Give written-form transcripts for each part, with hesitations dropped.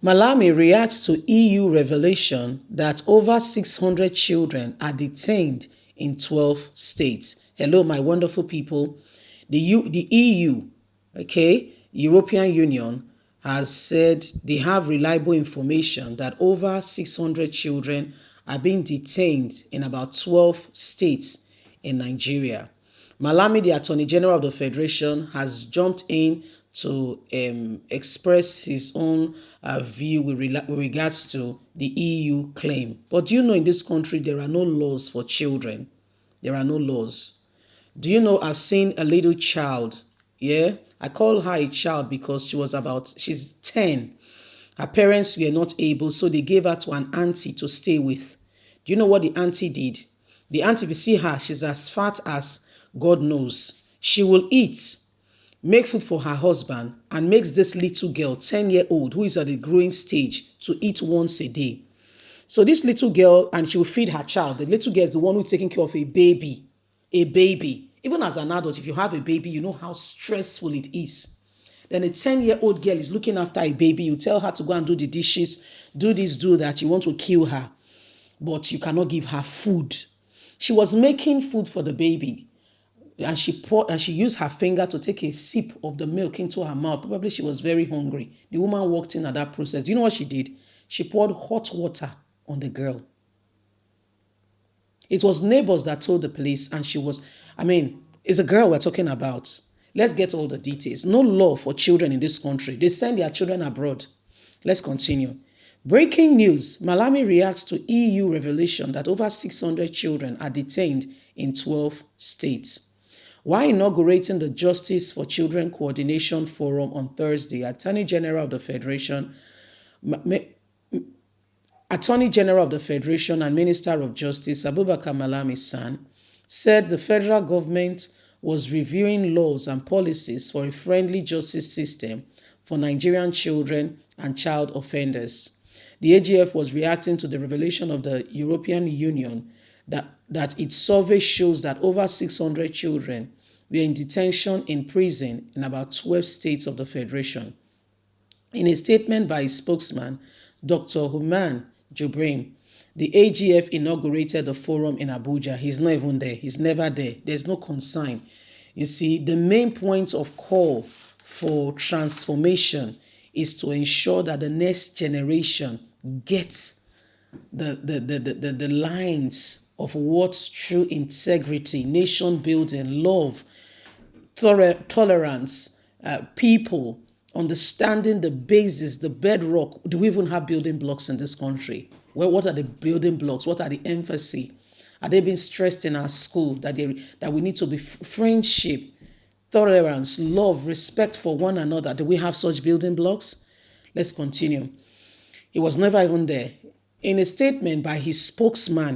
Malami reacts to EU revelation that over 600 children are detained in 12 states. Hello, my wonderful people. The EU, okay, European Union, has said they have reliable information that over 600 children are being detained in about 12 states in Nigeria. Malami, the Attorney General of the Federation, has jumped in to express his own view with regards to the EU claim. But do you know in this country there are no laws for children? There are no laws. Do you know I've seen a little child? Yeah, I call her a child because she's 10. Her parents were not able, so they gave her to an auntie to stay with. Do you know what the auntie did? The auntie, if you see her, she's as fat as God knows. She will eat, make food for her husband, and makes this little girl, 10-year-old, who is at the growing stage, to eat once a day. So this little girl, and she will feed her child. The little girl is the one who's taking care of a baby. A baby. Even as an adult, if you have a baby, you know how stressful it is. Then a 10-year-old girl is looking after a baby. You tell her to go and do the dishes, do this, do that. You want to kill her, but you cannot give her food. She was making food for the baby, and she used her finger to take a sip of the milk into her mouth. Probably she was very hungry. The woman walked in at that process. Do you know what she did? She poured hot water on the girl. It was neighbors that told the police, and it's a girl we're talking about. Let's get all the details. No law for children in this country. They send their children abroad. Let's continue. Breaking news. Malami reacts to EU revelation that over 600 children are detained in 12 states. While inaugurating the Justice for Children Coordination Forum on Thursday, Attorney General of the Federation and Minister of Justice, Abubakar Malami's son, said the federal government was reviewing laws and policies for a friendly justice system for Nigerian children and child offenders. The AGF was reacting to the revelation of the European Union that its survey shows that over 600 children were in detention in prison in about 12 states of the Federation. In a statement by his spokesman, Dr. Human Jubrin, the AGF inaugurated the forum in Abuja. He's not even there. He's never there. There's no concern. You see, the main point of call for transformation is to ensure that the next generation gets the lines of what's true integrity, nation building, love, tolerance, people, understanding the basis, the bedrock. Do we even have building blocks in this country? Well, what are the building blocks? What are the emphasis? Are they being stressed in our school that we need to be friendship, tolerance, love, respect for one another? Do we have such building blocks? Let's continue. He was never even there. In a statement by his spokesman,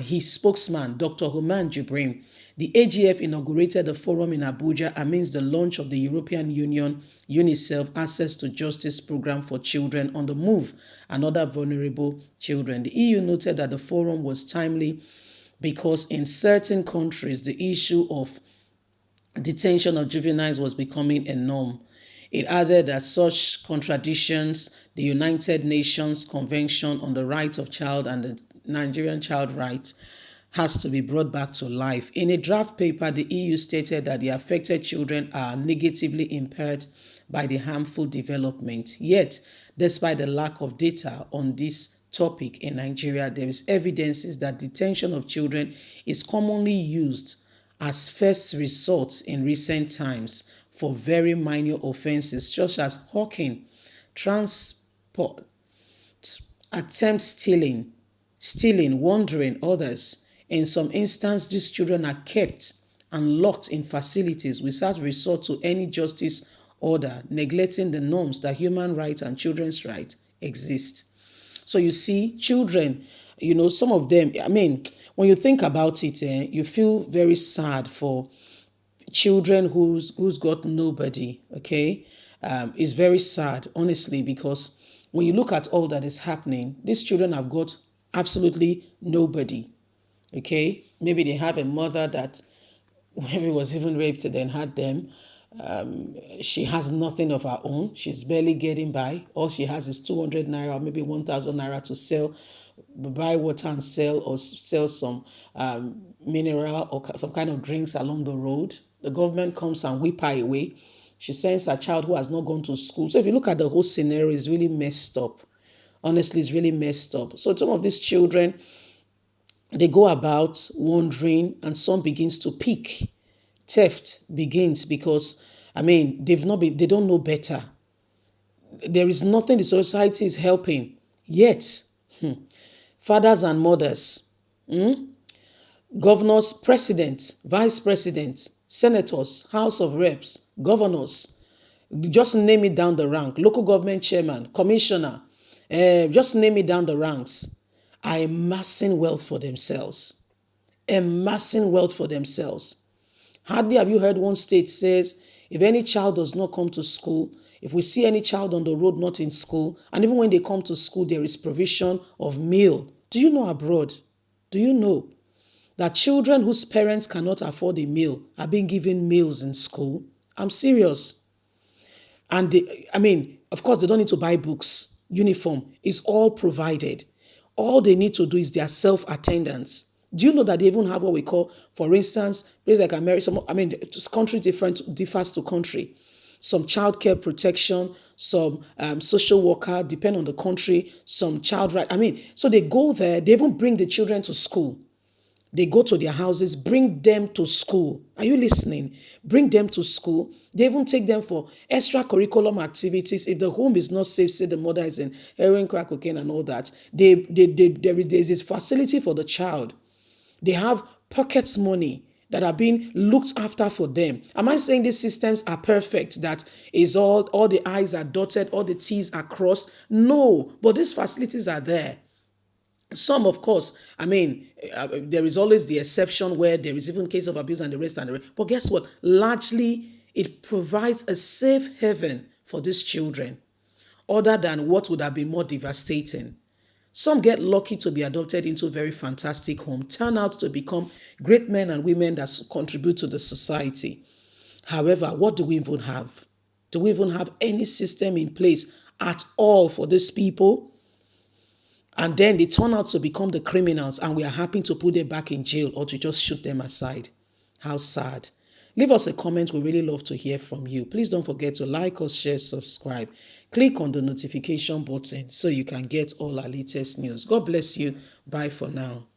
Dr. Human Jibrin, the AGF inaugurated a forum in Abuja amidst the launch of the European Union UNICEF Access to Justice Program for Children on the Move and other vulnerable children. The EU noted that the forum was timely because in certain countries, the issue of detention of juveniles was becoming a norm. It added that such contradictions, the United Nations Convention on the Rights of Child and the Nigerian Child Rights, has to be brought back to life. In a draft paper, the EU stated that the affected children are negatively impaired by the harmful development. Yet, despite the lack of data on this topic in Nigeria, there is evidence that detention of children is commonly used as first resort in recent times for very minor offenses such as hawking, transport, attempt stealing, wandering others. In some instances, these children are kept and locked in facilities without resort to any justice order, neglecting the norms that human rights and children's rights exist. So you see, children, some of them, when you think about it, you feel very sad for children who's got nobody, okay? It's very sad, honestly, because when you look at all that is happening, these children have got absolutely nobody, okay? Maybe they have a mother that maybe was even raped and then had them. She has nothing of her own. She's barely getting by. All she has is 200 naira, maybe 1,000 naira to sell, buy water and sell, or sell some mineral or some kind of drinks along the road. The government comes and whip her away. She sends her child who has not gone to school. So if you look at the whole scenario, it's really messed up. Honestly, it's really messed up. So some of these children, they go about wandering, and some begins to peak. Theft begins because, they don't know better. There is nothing the society is helping. Yet, fathers and mothers, governors, presidents, vice presidents, senators, House of Reps, governors, just name it down the rank, local government chairman, commissioner, just name it down the ranks, are amassing wealth for themselves. Amassing wealth for themselves. Hardly have you heard one state says, if any child does not come to school, if we see any child on the road not in school, and even when they come to school, there is provision of meal. Do you know abroad? Do you know that children whose parents cannot afford a meal are being given meals in school? I'm serious. And of course, they don't need to buy books, uniform is all provided. All they need to do is their self-attendance. Do you know that they even have what we call, for instance, places like America, country differs to country. Some childcare protection, some social worker, depend on the country, some child right. So they go there, they even bring the children to school. They go to their houses, bring them to school. Are you listening? Bring them to school. They even take them for extra curriculum activities. If the home is not safe, say the mother is in heroin, crack cocaine, and all that, there is this facility for the child. They have pockets money that are being looked after for them. Am I saying these systems are perfect? That is all the I's are dotted, all the T's are crossed? No, but these facilities are there. Some, of course, there is always the exception where there is even case of abuse and the rest and the rest. But guess what? Largely, it provides a safe haven for these children, other than what would have been more devastating. Some get lucky to be adopted into a very fantastic home, turn out to become great men and women that contribute to the society. However, what do we even have? Do we even have any system in place at all for these people? And then they turn out to become the criminals, and we are happy to put them back in jail or to just shoot them aside. How sad. Leave us a comment. We really love to hear from you. Please don't forget to like us, share, subscribe. Click on the notification button so you can get all our latest news. God bless you. Bye for now.